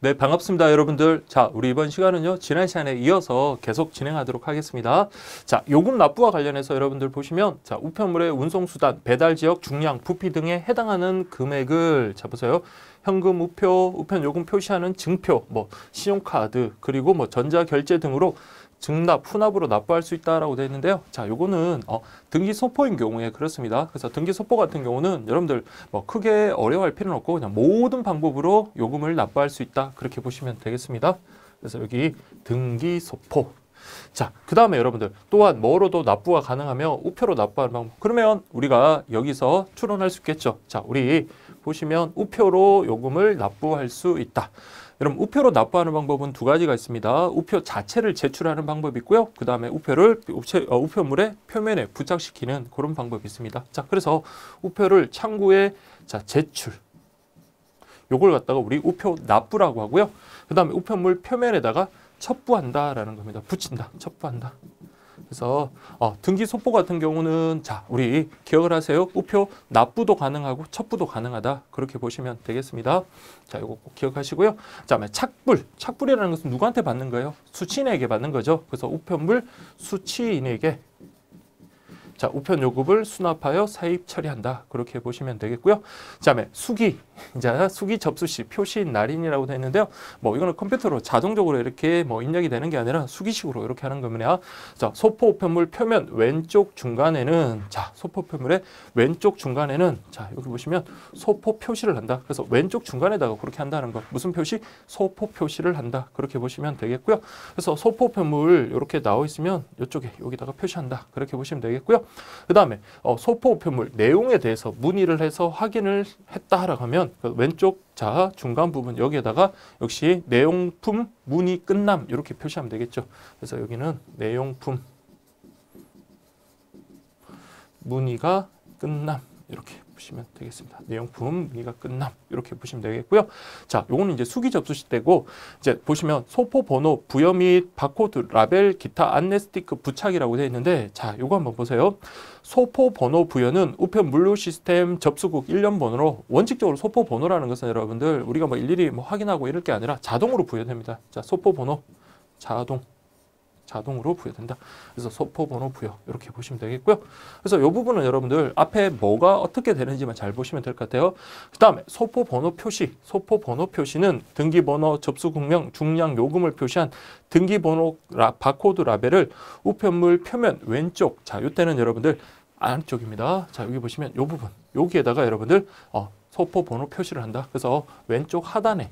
네, 반갑습니다, 여러분들. 자, 우리 이번 시간은요, 지난 시간에 이어서 계속 진행하도록 하겠습니다. 자, 요금 납부와 관련해서 여러분들 보시면, 자, 우편물의 운송수단, 배달 지역, 중량, 부피 등에 해당하는 금액을, 자, 보세요. 현금, 우표, 우편 요금 표시하는 증표, 뭐, 신용카드, 그리고 뭐, 전자결제 등으로 증납, 후납으로 납부할 수 있다라고 되어 있는데요. 자, 요거는 등기 소포인 경우에 그렇습니다. 그래서 등기 소포 같은 경우는 여러분들 뭐 크게 어려워할 필요는 없고 그냥 모든 방법으로 요금을 납부할 수 있다. 그렇게 보시면 되겠습니다. 그래서 여기 등기 소포. 자, 그 다음에 여러분들 또한 뭐로도 납부가 가능하며 우표로 납부하는 방법. 그러면 우리가 여기서 추론할 수 있겠죠. 자, 우리 보시면 우표로 요금을 납부할 수 있다. 여러분 우표로 납부하는 방법은 두 가지가 있습니다. 우표 자체를 제출하는 방법이 있고요. 그 다음에 우표를 우표물의 표면에 부착시키는 그런 방법이 있습니다. 자, 그래서 우표를 창구에 제출. 요걸 갖다가 우리 우표 납부라고 하고요. 그 다음에 우표물 표면에다가 첩부한다라는 겁니다. 붙인다. 첩부한다. 그래서 등기 소포 같은 경우는 자, 우리 기억을 하세요. 우표 납부도 가능하고 첩부도 가능하다. 그렇게 보시면 되겠습니다. 자, 이거 꼭 기억하시고요. 자, 착불. 착불이라는 것은 누구한테 받는 거예요? 수취인에게 받는 거죠. 그래서 우편물 수취인에게 자, 우편 요금을 수납하여 사입 처리한다. 그렇게 보시면 되겠고요. 그 다음에 수기. 자, 수기 접수 시 표시인 날인이라고 되어 있는데요. 뭐 이거는 컴퓨터로 자동적으로 이렇게 뭐 입력이 되는 게 아니라 수기식으로 이렇게 하는 겁니다. 자, 소포 우편물 표면 왼쪽 중간에는 자, 소포 우편물의 왼쪽 중간에는 자, 여기 보시면 소포 표시를 한다. 그래서 왼쪽 중간에다가 그렇게 한다는 거. 무슨 표시? 소포 표시를 한다. 그렇게 보시면 되겠고요. 그래서 소포 우편물 이렇게 나와 있으면 이쪽에 여기다가 표시한다. 그렇게 보시면 되겠고요. 그 다음에 소포 우편물 내용에 대해서 문의를 해서 확인을 했다라고 하면 그 왼쪽 자 중간 부분 여기에다가 역시 내용품 문의 끝남 이렇게 표시하면 되겠죠. 그래서 여기는 내용품 문의가 끝남 이렇게 보시면 되겠습니다. 내용품 문의가 끝남 이렇게 보시면 되겠고요. 자, 요거는 이제 수기 접수 시대고 이제 보시면 소포 번호 부여 및 바코드 라벨 기타 안내 스티커 부착이라고 되어 있는데 자, 요거 한번 보세요. 소포 번호 부여는 우편 물류 시스템 접수국 1년 번호로 원칙적으로 소포 번호라는 것은 여러분들 우리가 뭐 일일이 뭐 확인하고 이럴 게 아니라 자동으로 부여됩니다. 자, 소포 번호 자동으로 부여된다. 그래서 소포 번호 부여 이렇게 보시면 되겠고요. 그래서 이 부분은 여러분들 앞에 뭐가 어떻게 되는지만 잘 보시면 될 것 같아요. 그 다음에 소포 번호 표시. 소포 번호 표시는 등기번호, 접수국명, 중량, 요금을 표시한 등기번호 바코드 라벨을 우편물 표면 왼쪽. 자, 이때는 여러분들 안쪽입니다. 자, 여기 보시면 이 부분. 여기에다가 여러분들 소포 번호 표시를 한다. 그래서 왼쪽 하단에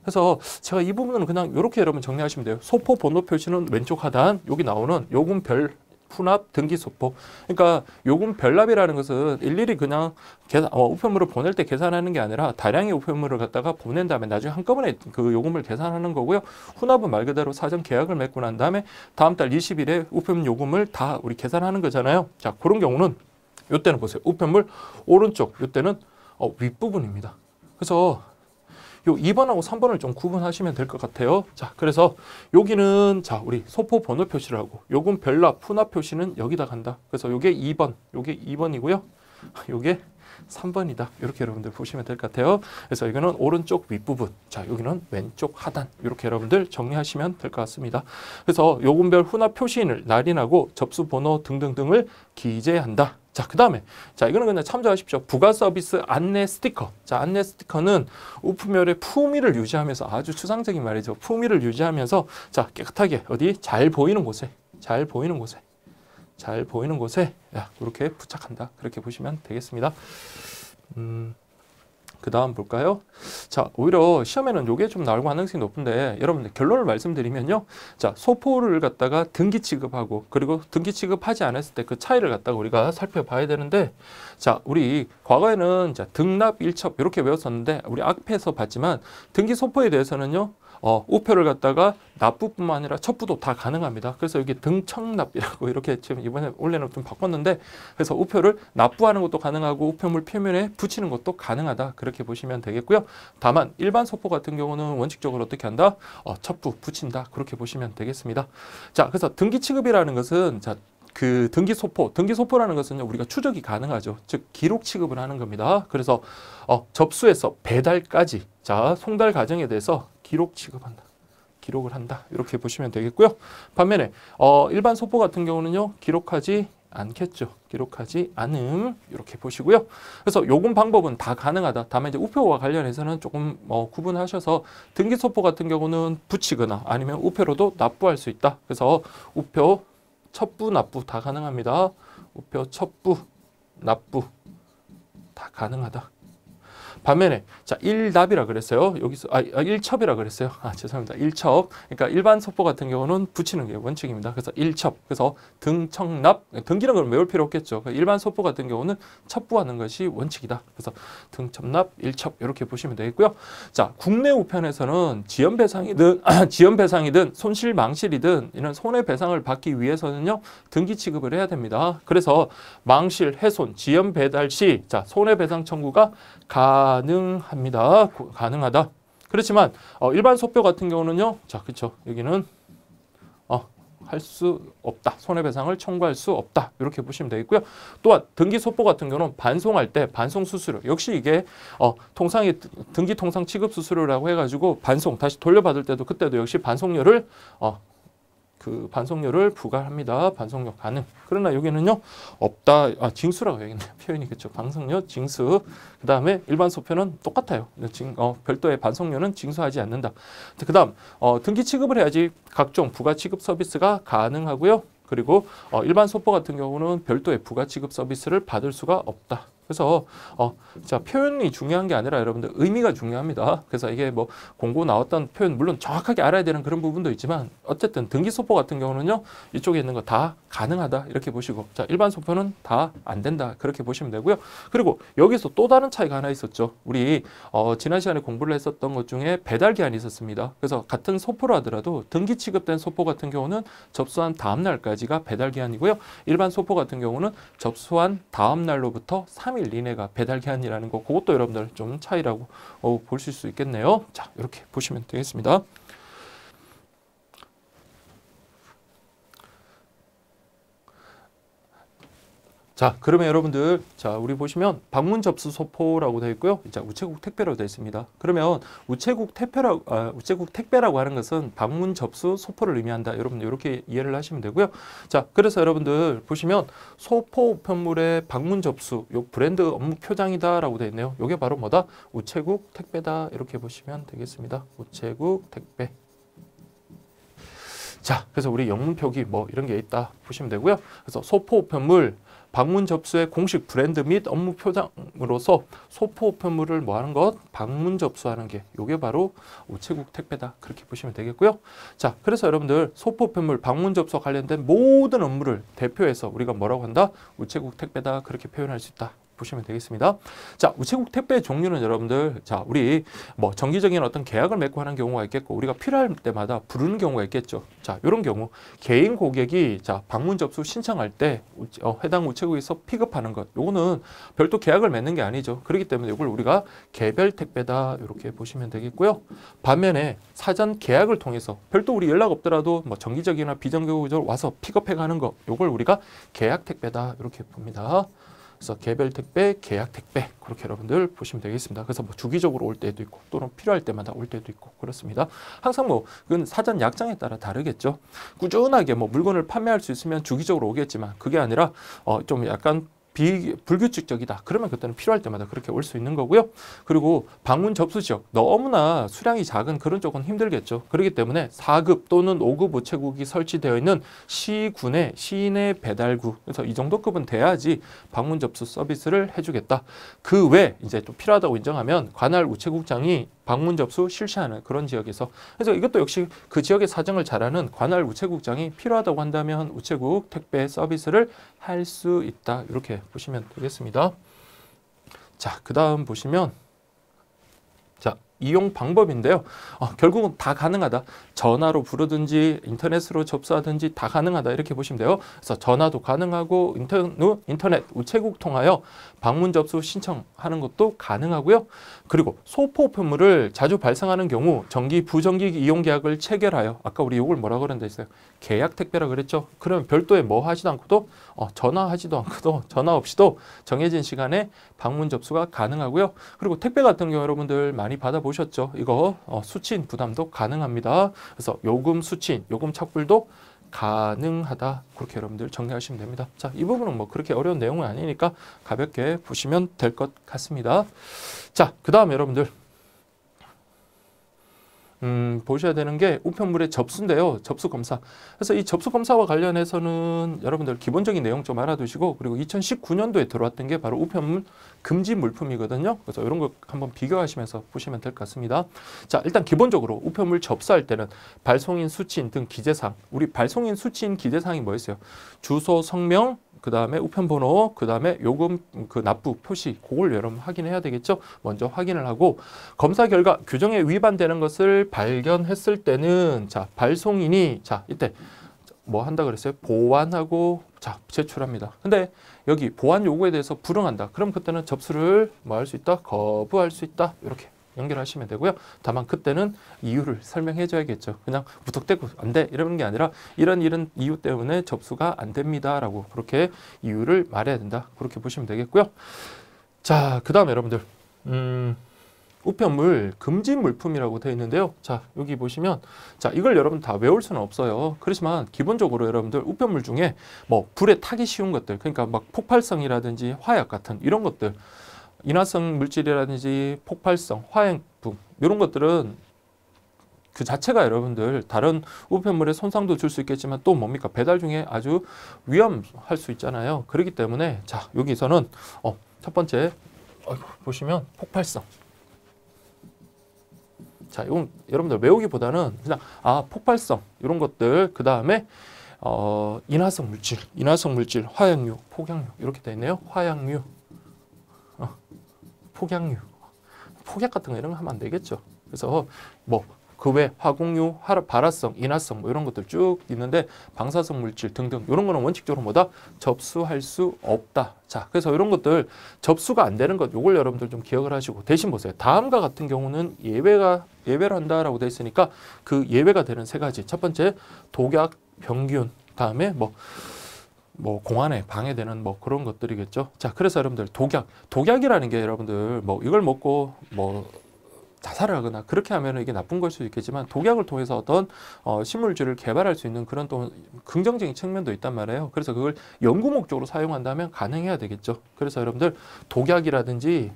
그래서 제가 이 부분은 그냥 이렇게 여러분 정리하시면 돼요. 소포 번호 표시는 왼쪽 하단, 여기 나오는 요금별 후납 등기 소포. 그러니까 요금 별납이라는 것은 일일이 그냥 우편물을 보낼 때 계산하는 게 아니라 다량의 우편물을 갖다가 보낸 다음에 나중에 한꺼번에 그 요금을 계산하는 거고요. 후납은 말 그대로 사전 계약을 맺고 난 다음에 다음 달 20일에 우편 요금을 다 우리 계산하는 거잖아요. 자, 그런 경우는 요때는 보세요. 우편물 오른쪽, 요때는 윗부분입니다. 그래서 요 2번하고 3번을 좀 구분하시면 될 것 같아요. 자, 그래서 여기는 자, 우리 소포 번호 표시를 하고 요금 별납, 후납 표시는 여기다 간다. 그래서 요게 2번, 요게 2번이고요. 요게 3번이다. 이렇게 여러분들 보시면 될 것 같아요. 그래서 이거는 오른쪽 윗부분, 자, 여기는 왼쪽 하단. 이렇게 여러분들 정리하시면 될 것 같습니다. 그래서 요금별 후납 표시인을 날인하고 접수 번호 등등등을 기재한다. 자, 그 다음에 자, 이거는 그냥 참조하십시오. 부가 서비스 안내 스티커. 자, 안내 스티커는 우편물의 품위를 유지하면서 아주 추상적인 말이죠. 품위를 유지하면서 자, 깨끗하게 어디 잘 보이는 곳에 이렇게 부착한다. 그렇게 보시면 되겠습니다. 그 다음 볼까요? 자, 오히려 시험에는 요게 좀 나올 가능성이 높은데 여러분들 결론을 말씀드리면요. 자, 소포를 갖다가 등기 취급하고 그리고 등기 취급하지 않았을 때 그 차이를 갖다가 우리가 살펴봐야 되는데 자, 우리 과거에는 자, 등납, 일첩 이렇게 외웠었는데 우리 앞에서 봤지만 등기 소포에 대해서는요. 우표를 갖다가 납부뿐만 아니라 첩부도 다 가능합니다. 그래서 여기 등청납이라고 이렇게 지금 이번에 원래는 좀 바꿨는데 그래서 우표를 납부하는 것도 가능하고 우표물 표면에 붙이는 것도 가능하다. 그렇게 보시면 되겠고요. 다만 일반 소포 같은 경우는 원칙적으로 어떻게 한다? 첩부 붙인다. 그렇게 보시면 되겠습니다. 자, 그래서 등기 취급이라는 것은 자, 그 등기소포라는 것은요, 우리가 추적이 가능하죠. 즉 기록 취급을 하는 겁니다. 그래서 접수에서 배달까지, 자, 송달 과정에 대해서 기록 취급한다. 기록을 한다. 이렇게 보시면 되겠고요. 반면에 일반 소포 같은 경우는요, 기록하지 않겠죠. 기록하지 않음. 이렇게 보시고요. 그래서 요금 방법은 다 가능하다. 다만 이제 우표와 관련해서는 조금 구분하셔서 등기소포 같은 경우는 붙이거나 아니면 우표로도 납부할 수 있다. 그래서 우표, 첩부, 납부 다 가능합니다. 우표, 첩부, 납부 다 가능하다. 반면에 자, 일납이라 그랬어요. 여기서 일첩이라 그랬어요. 죄송합니다. 일첩. 그러니까 일반 소포 같은 경우는 붙이는 게 원칙입니다. 그래서 일첩. 그래서 등청납, 등기는 그럼 외울 필요 없겠죠. 일반 소포 같은 경우는 첩부하는 것이 원칙이다. 그래서 등첩납, 일첩 이렇게 보시면 되겠고요. 자, 국내 우편에서는 지연배상이든 손실망실이든 이런 손해배상을 받기 위해서는요, 등기 취급을 해야 됩니다. 그래서 망실, 훼손, 지연배달 시 자, 손해배상 청구가 가능합니다. 가능하다. 그렇지만 일반 소표 같은 경우는요. 자, 그렇죠. 여기는 할 수 없다. 손해배상을 청구할 수 없다. 이렇게 보시면 되겠고요. 또한 등기소포 같은 경우는 반송할 때 반송 수수료 역시 이게 통상의 등기 통상 취급 수수료라고 해가지고 반송 다시 돌려받을 때도 그때도 역시 반송료를 부과합니다. 반송료 가능. 그러나 여기는요, 없다. 징수라고 해야겠네요. 표현이 그렇죠. 반송료, 징수. 그 다음에 일반 소표는 똑같아요. 별도의 반송료는 징수하지 않는다. 그 다음, 등기 취급을 해야지 각종 부가 취급 서비스가 가능하고요. 그리고 일반 소포 같은 경우는 별도의 부가 취급 서비스를 받을 수가 없다. 그래서 자, 표현이 중요한 게 아니라 여러분들 의미가 중요합니다. 그래서 이게 뭐 공고 나왔던 표현 물론 정확하게 알아야 되는 그런 부분도 있지만 어쨌든 등기소포 같은 경우는요, 이쪽에 있는 거 다 가능하다 이렇게 보시고, 자, 일반 소포는 다 안 된다 그렇게 보시면 되고요. 그리고 여기서 또 다른 차이가 하나 있었죠. 우리 지난 시간에 공부를 했었던 것 중에 배달 기한이 있었습니다. 그래서 같은 소포로 하더라도 등기 취급된 소포 같은 경우는 접수한 다음 날까지가 배달 기한이고요. 일반 소포 같은 경우는 접수한 다음 날로부터 3일 이내가 배달 기한이라는 거, 그것도 여러분들 좀 차이라고 보실 수 있겠네요. 자, 이렇게 보시면 되겠습니다. 자, 그러면 여러분들, 자, 우리 보시면 방문 접수 소포라고 되어 있고요. 자, 우체국 택배로 되어 있습니다. 그러면 우체국 택배라고 하는 것은 방문 접수 소포를 의미한다. 여러분들 이렇게 이해를 하시면 되고요. 자, 그래서 여러분들 보시면 소포 우편물의 방문 접수, 요 브랜드 업무 표장이다라고 되어 있네요. 요게 바로 뭐다? 우체국 택배다. 이렇게 보시면 되겠습니다. 우체국 택배. 자, 그래서 우리 영문 표기 뭐 이런 게 있다 보시면 되고요. 그래서 소포 우편물 방문 접수의 공식 브랜드 및 업무 표장으로서 소포 우편물을 뭐 하는 것? 방문 접수하는 게 요게 바로 우체국 택배다. 그렇게 보시면 되겠고요. 자, 그래서 여러분들 소포 우편물 방문 접수와 관련된 모든 업무를 대표해서 우리가 뭐라고 한다? 우체국 택배다. 그렇게 표현할 수 있다. 보시면 되겠습니다. 자, 우체국 택배 종류는 여러분들, 자, 우리 뭐 정기적인 어떤 계약을 맺고 하는 경우가 있겠고, 우리가 필요할 때마다 부르는 경우가 있겠죠. 자, 이런 경우 개인 고객이 자, 방문 접수 신청할 때 해당 우체국에서 픽업하는 것, 요거는 별도 계약을 맺는 게 아니죠. 그렇기 때문에 이걸 우리가 개별 택배다 이렇게 보시면 되겠고요. 반면에 사전 계약을 통해서 별도 우리 연락 없더라도 뭐 정기적이나 비정기적으로 와서 픽업해 가는 거, 요걸 우리가 계약 택배다 이렇게 봅니다. 그래서 개별 택배, 계약 택배 그렇게 여러분들 보시면 되겠습니다. 그래서 뭐 주기적으로 올 때도 있고 또는 필요할 때마다 올 때도 있고 그렇습니다. 항상 뭐 그건 사전 약정에 따라 다르겠죠. 꾸준하게 뭐 물건을 판매할 수 있으면 주기적으로 오겠지만 그게 아니라 좀 약간 불규칙적이다. 그러면 그때는 필요할 때마다 그렇게 올 수 있는 거고요. 그리고 방문 접수 지역 너무나 수량이 작은 그런 쪽은 힘들겠죠. 그렇기 때문에 4급 또는 5급 우체국이 설치되어 있는 시군의 시내 배달구, 그래서 이 정도 급은 돼야지 방문 접수 서비스를 해주겠다. 그 외 이제 또 필요하다고 인정하면 관할 우체국장이 방문 접수 실시하는 그런 지역에서, 그래서 이것도 역시 그 지역의 사정을 잘 아는 관할 우체국장이 필요하다고 한다면 우체국 택배 서비스를 할 수 있다. 이렇게 보시면 되겠습니다. 자, 그 다음 보시면 자, 이용 방법인데요. 결국은 다 가능하다. 전화로 부르든지 인터넷으로 접수하든지 다 가능하다. 이렇게 보시면 돼요. 그래서 전화도 가능하고 인터넷 우체국 통하여 방문 접수 신청하는 것도 가능하고요. 그리고 소포 우편물을 자주 발생하는 경우 정기, 부정기 이용 계약을 체결하여, 아까 우리 이걸 뭐라고 그랬는데 있어요? 계약 택배라 그랬죠. 그러면 별도의 뭐 하지도 않고도 전화하지도 않고도 전화 없이도 정해진 시간에 방문 접수가 가능하고요. 그리고 택배 같은 경우 여러분들 많이 받아보셨죠. 이거 수취인 부담도 가능합니다. 그래서 요금 수취인, 요금 착불도 가능하다. 그렇게 여러분들 정리하시면 됩니다. 자, 이 부분은 뭐 그렇게 어려운 내용은 아니니까 가볍게 보시면 될 것 같습니다. 자, 그 다음에 여러분들 보셔야 되는 게 우편물의 접수인데요. 접수 검사. 그래서 이 접수 검사와 관련해서는 여러분들 기본적인 내용 좀 알아두시고, 그리고 2019년도에 들어왔던 게 바로 우편물 금지 물품이거든요. 그래서 이런 거 한번 비교하시면서 보시면 될 것 같습니다. 자, 일단 기본적으로 우편물 접수할 때는 발송인, 수취인 등 기재사항. 우리 발송인, 수취인 기재사항이 뭐였어요? 주소, 성명, 그 다음에 우편번호, 그 다음에 요금 그 납부 표시, 그걸 여러분 확인해야 되겠죠. 먼저 확인을 하고, 검사 결과 규정에 위반되는 것을 발견했을 때는 자, 발송인이 자, 이때 뭐 한다 그랬어요? 보완하고 자, 제출합니다. 근데 여기 보완 요구에 대해서 불응한다. 그럼 그때는 접수를 뭐 할 수 있다? 거부할 수 있다. 이렇게 연결하시면 되고요. 다만 그때는 이유를 설명해 줘야겠죠. 그냥 무턱대고 안 돼 이러는 게 아니라 이런 이유 때문에 접수가 안 됩니다 라고 그렇게 이유를 말해야 된다. 그렇게 보시면 되겠고요. 자, 그 다음에 여러분들 우편물 금지 물품이라고 되어 있는데요. 자, 여기 보시면 자, 이걸 여러분 다 외울 수는 없어요. 그렇지만 기본적으로 여러분들 우편물 중에 뭐 불에 타기 쉬운 것들, 그러니까 막 폭발성이라든지 화약 같은 이런 것들, 인화성 물질이라든지 폭발성, 화약품 이런 것들은 그 자체가 여러분들 다른 우편물에 손상도 줄 수 있겠지만 또 뭡니까? 배달 중에 아주 위험할 수 있잖아요. 그렇기 때문에 자, 여기서는 첫 번째 보시면 폭발성. 자, 이건 여러분들 외우기보다는 그냥 폭발성 이런 것들, 그 다음에 인화성 물질, 화약류, 폭약류 이렇게 되어 있네요. 화약류, 폭약류, 폭약 같은 거 이런 거 하면 안 되겠죠. 그래서 뭐 그 외 화공유, 발화성, 인화성 뭐 이런 것들 쭉 있는데 방사성 물질 등등 이런 거는 원칙적으로 뭐다? 접수할 수 없다. 자, 그래서 이런 것들 접수가 안 되는 것 요걸 여러분들 좀 기억을 하시고 대신 보세요. 다음과 같은 경우는 예외로 한다라고 돼 있으니까 그 예외가 되는 세 가지. 첫 번째 독약, 병균, 다음에 뭐 공안에 방해되는 뭐 그런 것들이겠죠. 자, 그래서 여러분들 독약이라는 게 여러분들 뭐 이걸 먹고 뭐 자살을 하거나 그렇게 하면 이게 나쁜 걸 수도 있겠지만 독약을 통해서 어떤 식물질을 개발할 수 있는 그런 또 긍정적인 측면도 있단 말이에요. 그래서 그걸 연구 목적으로 사용한다면 가능해야 되겠죠. 그래서 여러분들 독약이라든지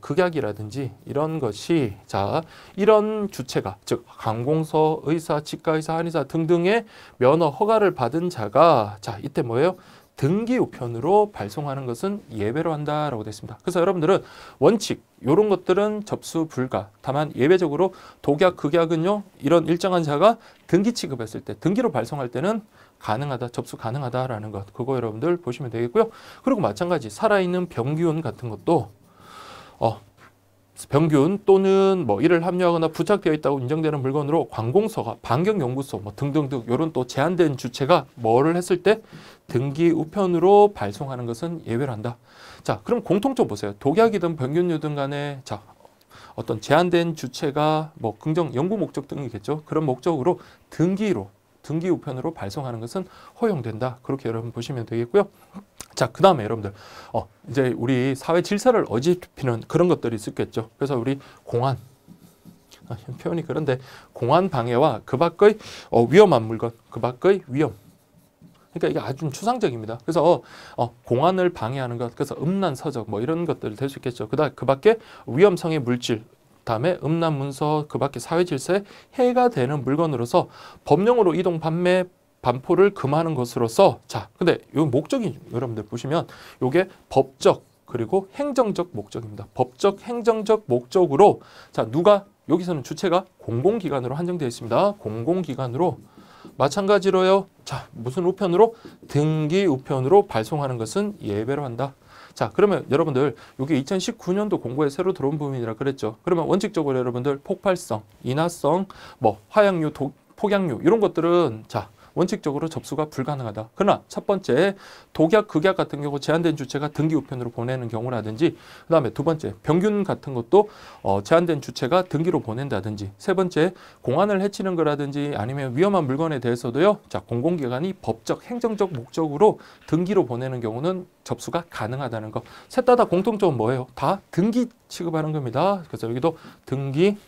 극약이라든지 이런 것이 자, 이런 주체가 즉 관공서, 의사, 치과의사, 한의사 등등의 면허 허가를 받은 자가 자, 이때 뭐예요? 등기 우편으로 발송하는 것은 예외로 한다라고 되어 있습니다. 그래서 여러분들은 원칙 이런 것들은 접수 불가. 다만 예외적으로 독약, 극약은요 이런 일정한 자가 등기 취급했을 때 등기로 발송할 때는 가능하다, 접수 가능하다라는 것. 그거 여러분들 보시면 되겠고요. 그리고 마찬가지 살아있는 병균 같은 것도 병균 또는 뭐 이를 함유하거나 부착되어 있다고 인정되는 물건으로 관공서가 반경연구소 뭐 등등등 이런 또 제한된 주체가 뭐를 했을 때 등기 우편으로 발송하는 것은 예외로 한다. 자, 그럼 공통점 보세요. 독약이든 병균류든 간에 자, 어떤 제한된 주체가 뭐 긍정 연구 목적 등이겠죠. 그런 목적으로 등기 우편으로 발송하는 것은 허용된다. 그렇게 여러분 보시면 되겠고요. 자, 그 다음에 여러분들 이제 우리 사회 질서를 어지럽히는 그런 것들이 있겠죠. 그래서 우리 공안 표현이 그런데 공안 방해와 그 밖의 위험한 물건, 그 밖의 위험. 그러니까 이게 아주 추상적입니다. 그래서 공안을 방해하는 것, 그래서 음란 서적 뭐 이런 것들이 될 수 있겠죠. 그 밖에 위험성의 물질, 다음에 음란 문서, 그 밖에 사회 질서에 해가 되는 물건으로서 법령으로 이동 판매 반포를 금하는 것으로서 자, 근데 이 목적이 여러분들 보시면 이게 법적 그리고 행정적 목적입니다. 법적 행정적 목적으로 자, 누가 여기서는 주체가 공공기관으로 한정되어 있습니다. 공공기관으로 마찬가지로요. 자, 무슨 우편으로? 등기 우편으로 발송하는 것은 예외로 한다. 자, 그러면 여러분들 이게 2019년도 공고에 새로 들어온 부분이라 그랬죠. 그러면 원칙적으로 여러분들 폭발성, 인화성, 뭐 화약류, 폭약류 이런 것들은 자, 원칙적으로 접수가 불가능하다. 그러나 첫 번째 독약, 극약 같은 경우 제한된 주체가 등기 우편으로 보내는 경우라든지, 그 다음에 두 번째 병균 같은 것도 제한된 주체가 등기로 보낸다든지, 세 번째 공안을 해치는 거라든지 아니면 위험한 물건에 대해서도요, 자, 공공기관이 법적, 행정적 목적으로 등기로 보내는 경우는 접수가 가능하다는 거. 셋 다 공통점은 뭐예요? 다 등기 취급하는 겁니다. 그래서 여기도 등기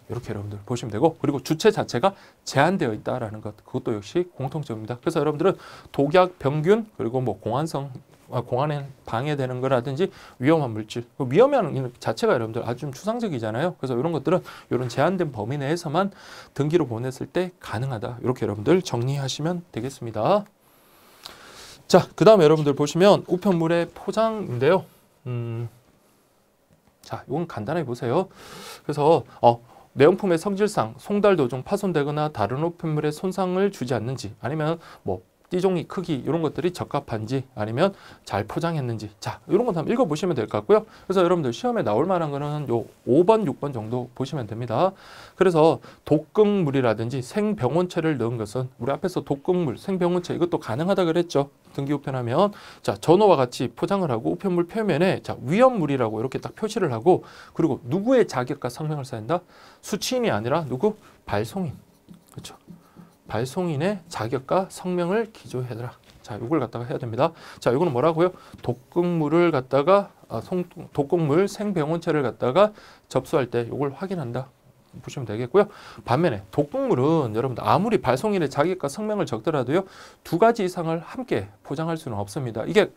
이렇게 여러분들 보시면 되고, 그리고 주체 자체가 제한되어 있다라는 것, 그것도 역시 공통점입니다. 그래서 여러분들은 독약, 병균, 그리고 뭐 공안에 방해되는 거라든지 위험한 물질, 위험한 자체가 여러분들 아주 좀 추상적이잖아요. 그래서 이런 것들은 이런 제한된 범위 내에서만 등기로 보냈을 때 가능하다. 이렇게 여러분들 정리하시면 되겠습니다. 자, 그 다음에 여러분들 보시면 우편물의 포장인데요. 자, 이건 간단하게 보세요. 그래서 내용품의 성질상 송달, 도중, 파손되거나 다른 우편물에 손상을 주지 않는지, 아니면 뭐 띠종이 크기 이런 것들이 적합한지, 아니면 잘 포장했는지, 자, 이런 것 한번 읽어보시면 될 것 같고요. 그래서 여러분들 시험에 나올 만한 거는 요 5번, 6번 정도 보시면 됩니다. 그래서 독극물이라든지 생병원체를 넣은 것은, 우리 앞에서 독극물, 생병원체 이것도 가능하다 그랬죠. 등기 우편하면, 자, 전호와 같이 포장을 하고 우편물 표면에 자, 위험물이라고 이렇게 딱 표시를 하고, 그리고 누구의 자격과 성명을 써야 한다? 수취인이 아니라 누구? 발송인. 그렇죠. 발송인의 자격과 성명을 기조해라. 자, 이걸 갖다가 해야 됩니다. 자, 이거는 뭐라고요? 독극물을 갖다가 독극물 생병원체를 갖다가 접수할 때 이걸 확인한다. 보시면 되겠고요. 반면에 독극물은 여러분들 아무리 발송인의 자격과 성명을 적더라도요, 두 가지 이상을 함께 포장할 수는 없습니다. 이게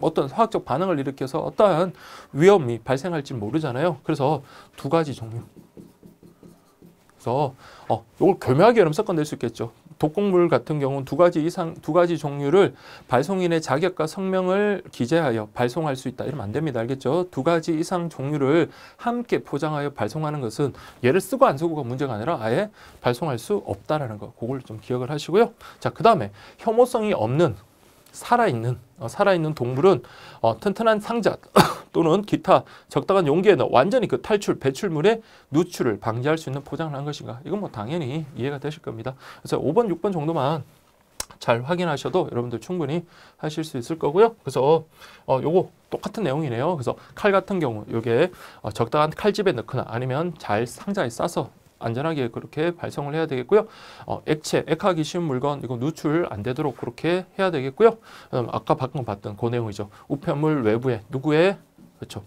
어떤 화학적 반응을 일으켜서 어떠한 위험이 발생할지 모르잖아요. 그래서 두 가지 종류. 그래서 이걸 교묘하게 여러분 섞어낼 수 있겠죠. 독극물 같은 경우는 두 가지 종류를 발송인의 자격과 성명을 기재하여 발송할 수 있다. 이러면 안 됩니다. 알겠죠? 두 가지 이상 종류를 함께 포장하여 발송하는 것은 얘를 쓰고 안 쓰고가 문제가 아니라 아예 발송할 수 없다라는 거. 그걸 좀 기억을 하시고요. 자, 그 다음에 혐오성이 없는 살아있는 동물은 튼튼한 상자 또는 기타 적당한 용기에 넣어 완전히 그 탈출, 배출물의 누출을 방지할 수 있는 포장을 한 것인가. 이건 뭐 당연히 이해가 되실 겁니다. 그래서 5번, 6번 정도만 잘 확인하셔도 여러분들 충분히 하실 수 있을 거고요. 그래서 요거 똑같은 내용이네요. 그래서 칼 같은 경우 요게 적당한 칼집에 넣거나 아니면 잘 상자에 싸서 안전하게 그렇게 발송을 해야 되겠고요. 액체, 액하기 쉬운 물건 이거 누출 안 되도록 그렇게 해야 되겠고요. 아까 방금 봤던 그 내용이죠. 우편물 외부에 누구의, 그렇죠,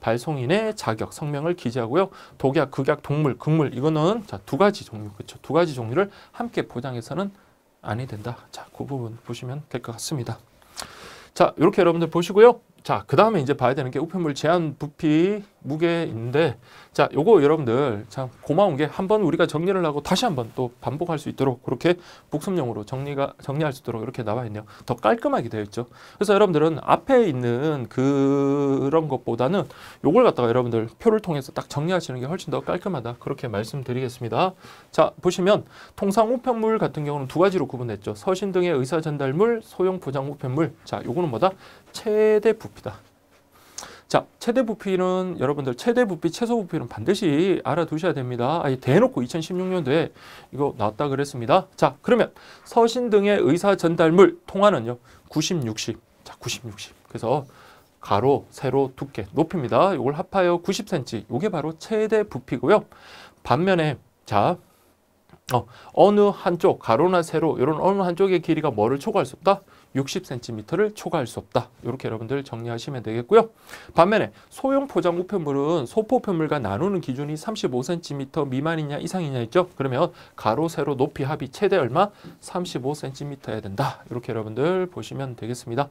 발송인의 자격, 성명을 기재하고요. 독약, 극약, 독물, 극물 이거는 자, 두 가지 종류, 그렇죠. 두 가지 종류를 함께 포장해서는 아니 된다. 자, 그 부분 보시면 될 것 같습니다. 자, 이렇게 여러분들 보시고요. 자, 그 다음에 이제 봐야 되는 게 우편물 제한 부피 무게인데, 자, 요거 여러분들 참 고마운 게 한번 우리가 정리를 하고 다시 한번 또 반복할 수 있도록 그렇게 복습용으로 정리할 수 있도록 이렇게 나와 있네요. 더 깔끔하게 되어 있죠. 그래서 여러분들은 앞에 있는 그런 것보다는 요걸 갖다가 여러분들 표를 통해서 딱 정리하시는 게 훨씬 더 깔끔하다. 그렇게 말씀드리겠습니다. 자, 보시면 통상 우편물 같은 경우는 두 가지로 구분했죠. 서신 등의 의사 전달물, 소형 포장 우편물. 자, 요거는 뭐다? 최대 부피다. 자, 최대 부피는 여러분들 최대 부피, 최소 부피는 반드시 알아두셔야 됩니다. 아예 대놓고 2016년도에 이거 나왔다 그랬습니다. 자, 그러면 서신 등의 의사 전달물 통화는요. 90, 60. 자, 90, 60. 그래서 가로, 세로, 두께, 높이입니다. 이걸 합하여 90cm. 이게 바로 최대 부피고요. 반면에 자, 어느 한쪽, 가로나 세로 이런 어느 한쪽의 길이가 뭐를 초과할 수 없다? 60cm를 초과할 수 없다. 이렇게 여러분들 정리하시면 되겠고요. 반면에 소형 포장 우편물은 소포 우편물과 나누는 기준이 35cm 미만이냐 이상이냐 있죠. 그러면 가로, 세로, 높이 합이 최대 얼마? 35cm여야 된다. 이렇게 여러분들 보시면 되겠습니다.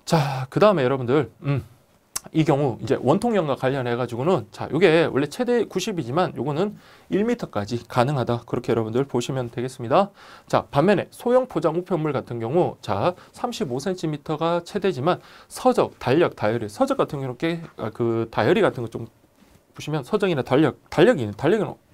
자, 그 다음에 여러분들 이 경우 이제 원통형과 관련해 가지고는 자, 요게 원래 최대 90이지만 요거는 1m까지 가능하다. 그렇게 여러분들 보시면 되겠습니다. 자, 반면에 소형 포장 우편물 같은 경우 자, 35cm가 최대지만 서적, 달력, 다이어리, 서적 같은 경우 이렇게 그 다이어리 같은 거 좀 보시면 서적이나 달력은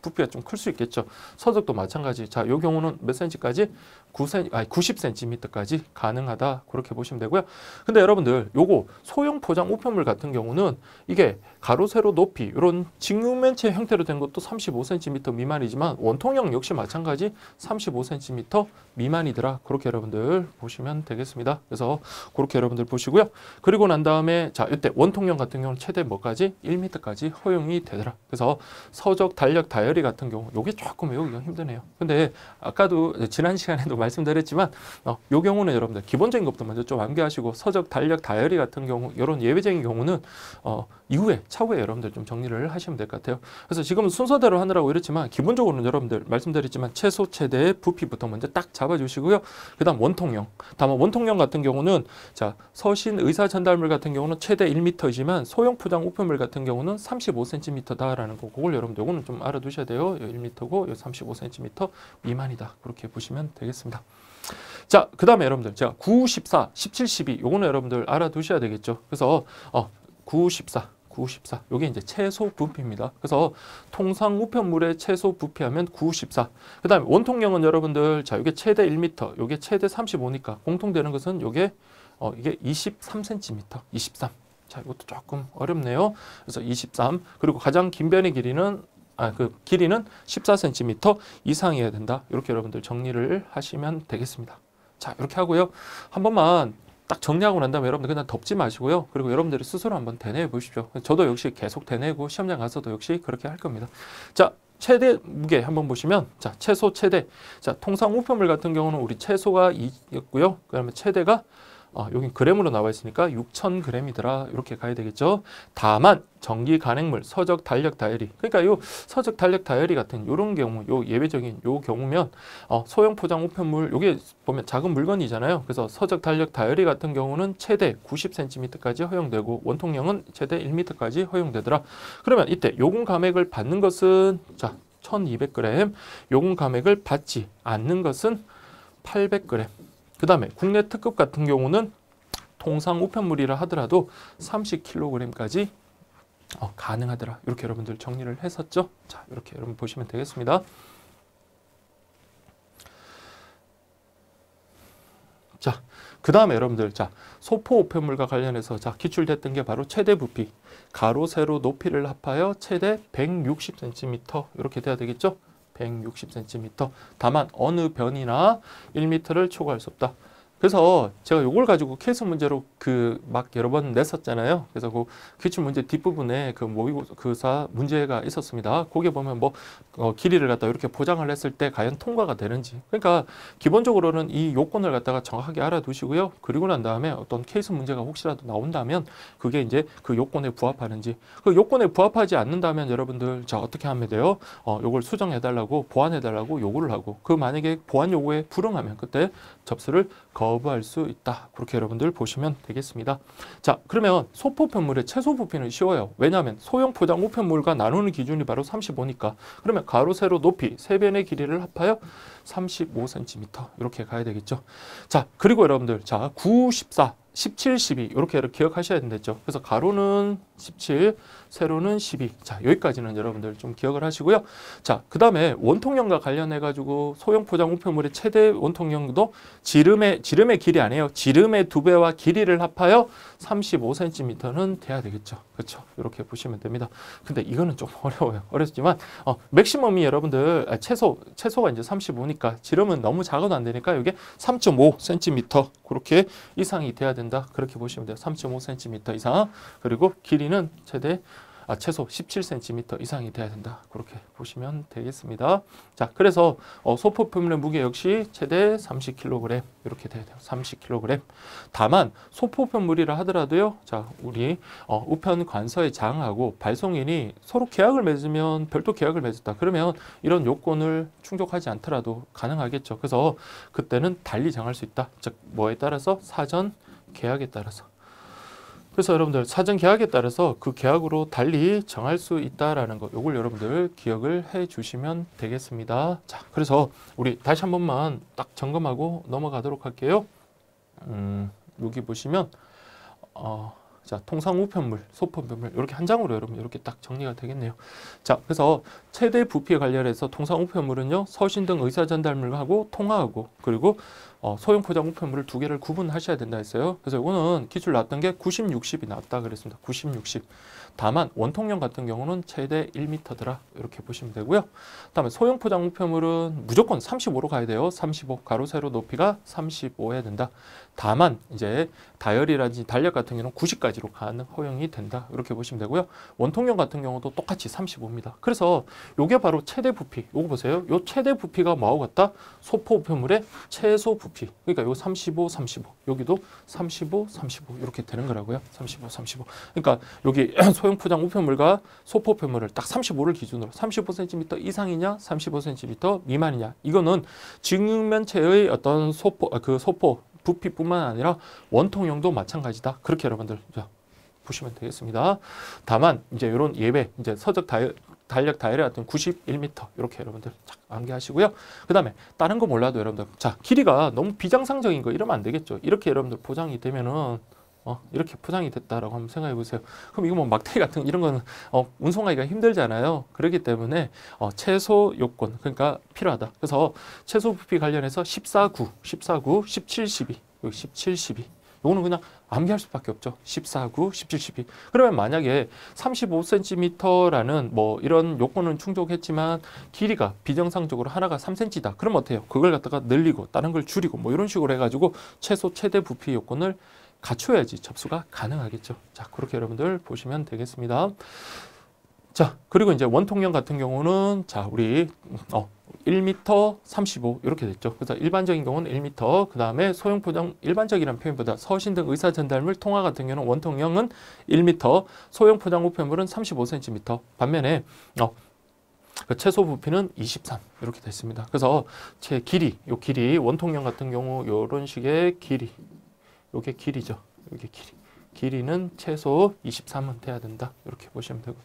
부피가 좀 클 수 있겠죠. 서적도 마찬가지. 자, 요 경우는 몇 cm까지? 90cm까지 가능하다. 그렇게 보시면 되고요. 근데 여러분들 요거 소형 포장 우편물 같은 경우는 이게 가로 세로 높이 이런 직육면체 형태로 된 것도 35cm 미만이지만 원통형 역시 마찬가지 35cm 미만이더라. 그렇게 여러분들 보시면 되겠습니다. 그래서 그렇게 여러분들 보시고요. 그리고 난 다음에 자, 이때 원통형 같은 경우는 최대 뭐까지? 1m까지 허용이 되더라. 그래서 서적, 달력, 다이어리 같은 경우 요게 조금 외우기가 힘드네요. 근데 아까도 지난 시간에도 말씀드렸지만 요 경우는 여러분들 기본적인 것부터 먼저 좀 암기하시고 서적, 달력, 다이어리 같은 경우 이런 예외적인 경우는 이후에 차후에 여러분들 좀 정리를 하시면 될 것 같아요. 그래서 지금 순서대로 하느라고 이랬지만 기본적으로는 여러분들 말씀드렸지만 최소, 최대, 부피부터 먼저 딱 잡아주시고요. 그 다음 원통형. 다만 원통형 같은 경우는 자, 서신 의사 전달물 같은 경우는 최대 1m이지만 소형 포장 우편물 같은 경우는 35cm다라는 거. 그걸 여러분들 이거는 좀 알아두셔야 돼요. 1m고 35cm 미만이다. 그렇게 보시면 되겠습니다. 자, 그 다음에 여러분들 제가 9, 14, 17, 12 요거는 여러분들 알아두셔야 되겠죠. 그래서 9, 14 요게 이제 최소 부피입니다. 그래서 통상 우편물의 최소 부피하면 9, 14. 그 다음에 원통형은 여러분들 자, 요게 최대 1m, 요게 최대 35니까 공통되는 것은 요게 이게 23cm, 23. 자, 이것도 조금 어렵네요. 그래서 23. 그리고 가장 긴 변의 길이는 길이는 14cm 이상이어야 된다. 이렇게 여러분들 정리를 하시면 되겠습니다. 자, 이렇게 하고요. 한 번만 딱 정리하고 난 다음에 여러분들 그냥 덮지 마시고요. 그리고 여러분들이 스스로 한번 되뇌어 보십시오. 저도 역시 계속 되뇌고 시험장 가서도 역시 그렇게 할 겁니다. 자, 최대 무게 한번 보시면 자, 최소, 최대. 자, 통상 우편물 같은 경우는 우리 최소가 2였고요. 그다음에 최대가 여기 그램으로 나와 있으니까 6,000g이더라. 이렇게 가야 되겠죠. 다만 전기 간행물, 서적, 달력, 다이어리. 그러니까 요 서적, 달력, 다이어리 같은 요런 경우, 요 예외적인 요 경우면 소형 포장 우편물 요게 보면 작은 물건이잖아요. 그래서 서적, 달력, 다이어리 같은 경우는 최대 90cm까지 허용되고 원통형은 최대 1m까지 허용되더라. 그러면 이때 요금 감액을 받는 것은 자, 1,200g. 요금 감액을 받지 않는 것은 800g. 그 다음에 국내 특급 같은 경우는 통상 우편물이라 하더라도 30kg까지 가능하더라. 이렇게 여러분들 정리를 했었죠. 자, 이렇게 여러분 보시면 되겠습니다. 자, 그 다음에 여러분들 자, 소포 우편물과 관련해서 자, 기출됐던 게 바로 최대 부피, 가로, 세로, 높이를 합하여 최대 160cm 이렇게 돼야 되겠죠. 160cm. 다만 어느 변이나 1m를 초과할 수 없다. 그래서 제가 요걸 가지고 케이스 문제로 막 여러 번 냈었잖아요. 그래서 그 기출 문제 뒷부분에 그 모의고사 문제가 있었습니다. 거기에 보면 뭐 길이를 갖다 이렇게 포장을 했을 때 과연 통과가 되는지. 그러니까 기본적으로는 이 요건을 갖다가 정확하게 알아두시고요. 그리고 난 다음에 어떤 케이스 문제가 혹시라도 나온다면 그게 이제 그 요건에 부합하는지. 그 요건에 부합하지 않는다면 여러분들 자, 어떻게 하면 돼요? 요걸 수정해달라고 보완해달라고 요구를 하고 그 만약에 보완 요구에 불응하면 그때 접수를 거부할 수 있다. 그렇게 여러분들 보시면 되겠습니다. 자, 그러면 소포편물의 최소 부피는 쉬워요. 왜냐하면 소형 포장 우편물과 나누는 기준이 바로 35니까. 그러면 가로, 세로, 높이 세 변의 길이를 합하여 35cm 이렇게 가야 되겠죠. 자, 그리고 여러분들 자, 9, 14, 17, 12 이렇게 기억하셔야 된댔죠. 그래서 가로는 17, 세로는 12. 자, 여기까지는 여러분들 좀 기억을 하시고요. 자, 그 다음에 원통형과 관련해 가지고 소형 포장 우편물의 최대 원통형도 지름의 길이 아니에요. 지름의 2배와 길이를 합하여 35cm는 돼야 되겠죠. 그렇죠? 이렇게 보시면 됩니다. 근데 이거는 좀 어려워요. 어렵지만 맥시멈이 여러분들 최소가 이제 35니까 지름은 너무 작아도 안 되니까 이게 3.5cm 그렇게 이상이 돼야 된다. 그렇게 보시면 돼요. 3.5cm 이상. 그리고 길이는 최소 17cm 이상이 돼야 된다. 그렇게 보시면 되겠습니다. 자, 그래서 소포품의 무게 역시 최대 30kg 이렇게 돼야 돼요. 30kg. 다만 소포편물이라 하더라도요. 자, 우리 우편 관서의 장하고 발송인이 서로 계약을 맺으면 별도 계약을 맺었다. 그러면 이런 요건을 충족하지 않더라도 가능하겠죠. 그래서 그때는 달리 정할 수 있다. 즉 뭐에 따라서 사전 계약에 따라서. 그래서 여러분들 사전 계약에 따라서 그 계약으로 달리 정할 수 있다라는 거, 요걸 여러분들 기억을 해 주시면 되겠습니다. 자, 그래서 우리 다시 한 번만 딱 점검하고 넘어가도록 할게요. 여기 보시면 자, 통상 우편물, 소포편물 이렇게 한 장으로 여러분 이렇게 딱 정리가 되겠네요. 자, 그래서 최대 부피에 관련해서 통상 우편물은요, 서신 등 의사 전달물하고 통화하고 그리고 소형 포장 우편물을 두 개를 구분하셔야 된다 했어요. 그래서 이거는 기출 나왔던 게 90, 60이 나왔다 그랬습니다. 90, 60. 다만 원통용 같은 경우는 최대 1m더라 이렇게 보시면 되고요. 그다음에 소형 포장 우편물은 무조건 35로 가야 돼요. 35 가로 세로 높이가 35 해야 된다. 다만 이제 다이어리라든지 달력 같은 경우는 90까지로 가는 허용이 된다 이렇게 보시면 되고요. 원통용 같은 경우도 똑같이 35입니다. 그래서 요게 바로 최대 부피. 요거 보세요. 요 최대 부피가 뭐하고 같다? 소포 우편물의 최소 부피. 그러니까 요 35, 35. 여기도 35, 35 이렇게 되는 거라고요. 35, 35. 그러니까 여기 소형 포장 우편물과 소포 우편물을 딱 35를 기준으로 35cm 이상이냐 35cm 미만이냐 이거는 직육면체의 어떤 소포 부피뿐만 아니라 원통용도 마찬가지다. 그렇게 여러분들 보시면 되겠습니다. 다만 이제 이런 예외 이제 서적 달력 다이어리 같은 91m 이렇게 여러분들 암기하시고요. 그다음에 다른 거 몰라도 여러분들 자 길이가 너무 비정상적인 거 이러면 안 되겠죠. 이렇게 여러분들 포장이 되면은 이렇게 포장이 됐다라고 한번 생각해 보세요. 그럼 이거 뭐 막대기 같은 이런 거는 운송하기가 힘들잖아요. 그렇기 때문에 최소 요건 그러니까 필요하다. 그래서 최소 부피 관련해서 14구, 17, 12, 여기 17, 12 요거는 그냥 암기할 수밖에 없죠. 14구, 17, 12. 그러면 만약에 35cm라는 뭐 이런 요건은 충족했지만 길이가 비정상적으로 하나가 3cm다. 그럼 어때요? 그걸 갖다가 늘리고 다른 걸 줄이고 뭐 이런 식으로 해가지고 최소 최대 부피 요건을 갖춰야지 접수가 가능하겠죠. 자, 그렇게 여러분들 보시면 되겠습니다. 자, 그리고 이제 원통용 같은 경우는 자, 우리 1m 35 이렇게 됐죠. 그래서 일반적인 경우는 1m, 그 다음에 소형 포장 일반적이라는 표현보다 서신 등 의사 전달물 통화 같은 경우는 원통용은 1m, 소형 포장 우편물은 35cm. 반면에 그 최소 부피는 23 이렇게 됐습니다. 그래서 제 길이, 요 길이 원통용 같은 경우 요런 식의 길이 요게 길이죠. 요게 길이는 최소 23은 돼야 된다. 이렇게 보시면 되고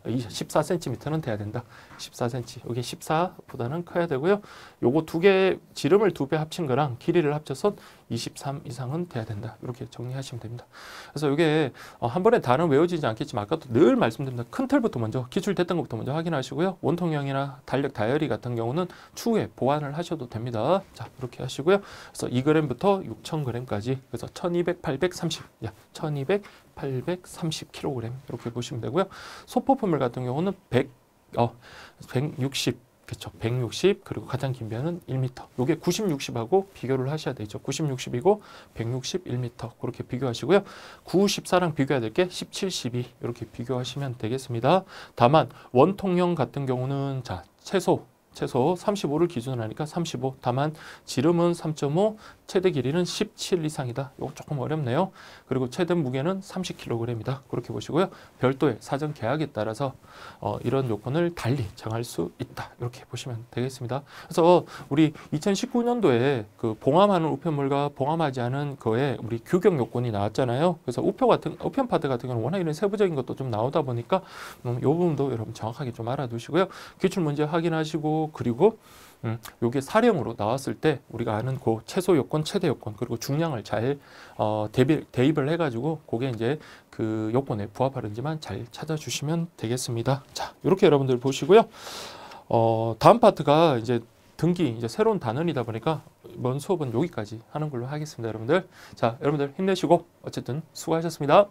14cm는 돼야 된다. 14cm. 여기 14보다는 커야 되고요. 요거 두 개 지름을 2배 합친 거랑 길이를 합쳐서 23 이상은 돼야 된다. 이렇게 정리하시면 됩니다. 그래서 이게 한 번에 다는 외워지지 않겠지만 아까도 늘 말씀드립니다. 큰 틀부터 먼저 기출됐던 것부터 먼저 확인하시고요. 원통형이나 달력 다이어리 같은 경우는 추후에 보완을 하셔도 됩니다. 자, 이렇게 하시고요. 그래서 2g부터 6,000g까지 그래서 1200, 830, 1200, 830kg 이렇게 보시면 되고요. 소포품물 같은 경우는 160 그렇죠. 160 그리고 가장 긴 변은 1m. 요게 90, 60하고 비교를 하셔야 되죠. 90, 60이고 160, 1m 그렇게 비교하시고요. 9, 14랑 비교해야 될 게 17, 12 이렇게 비교하시면 되겠습니다. 다만 원통형 같은 경우는 자 최소 35를 기준으로 하니까 35. 다만 지름은 3.5, 최대 길이는 17 이상이다. 이거 조금 어렵네요. 그리고 최대 무게는 30kg이다. 그렇게 보시고요. 별도의 사전 계약에 따라서 이런 요건을 달리 정할 수 있다. 이렇게 보시면 되겠습니다. 그래서 우리 2019년도에 그 봉함하는 우편물과 봉함하지 않은 거에 우리 규격 요건이 나왔잖아요. 그래서 우편 파트 같은 경우는 워낙 이런 세부적인 것도 좀 나오다 보니까 이 부분도 여러분 정확하게 좀 알아두시고요. 기출 문제 확인하시고 그리고 요게 사령으로 나왔을 때 우리가 아는 그 최소 요건, 최대 요건 그리고 중량을 잘 대입을 해가지고 그게 이제 그 요건에 부합하는지만 잘 찾아주시면 되겠습니다. 자, 이렇게 여러분들 보시고요. 다음 파트가 이제 등기 이제 새로운 단원이다 보니까 이번 수업은 여기까지 하는 걸로 하겠습니다, 여러분들. 자, 여러분들 힘내시고 어쨌든 수고하셨습니다.